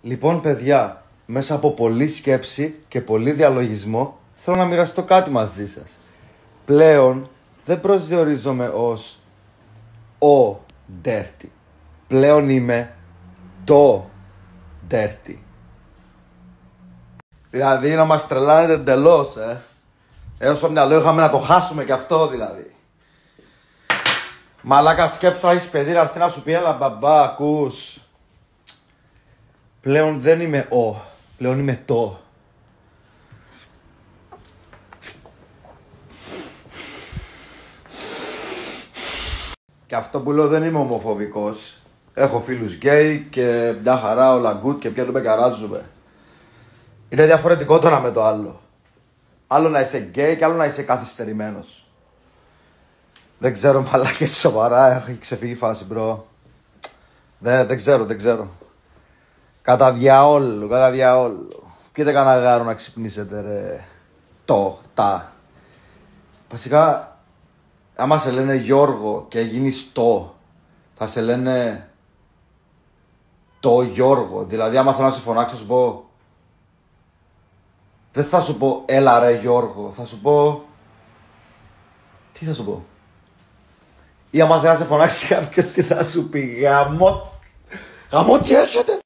Λοιπόν, παιδιά, μέσα από πολλή σκέψη και πολύ διαλογισμό, θέλω να μοιραστώ κάτι μαζί σας. Πλέον δεν προσδιορίζομαι ως ο Dirty. Πλέον είμαι το Dirty. Δηλαδή να μας τρελάνετε εντελώς, έως στο μυαλό είχαμε να το χάσουμε κι αυτό δηλαδή. Μαλάκα, σκέψου να έχεις παιδί να έρθει να σου πει έλα μπαμπά, ακούς. Πλέον δεν είμαι ο, πλέον είμαι το. Και αυτό που λέω δεν είμαι ομοφοβικός. Έχω φίλους γκέι και μια χαρά όλα good και πιάνουμε καράζουμε. Είναι διαφορετικό το ένα με το άλλο. Άλλο να είσαι γκέι και άλλο να είσαι καθυστερημένος. Δεν ξέρω, μαλάκες, σοβαρά, έχει ξεφύγει η φάση, μπρο. Δεν ξέρω. Κατά διαόλου. Πείτε κανένα γάρο να ξυπνήσετε, ρε. Τα. Βασικά, άμα σε λένε Γιώργο και γίνεις το, θα σε λένε το Γιώργο. Δηλαδή, άμα θέλω να σε φωνάξω, θα σου πω. Δεν θα σου πω έλα ρε Γιώργο, θα σου πω. Τι θα σου πω? Ή άμα θέλω να σε φωνάξει κάποιος, τι θα σου πει? Γαμώ τι έχετε!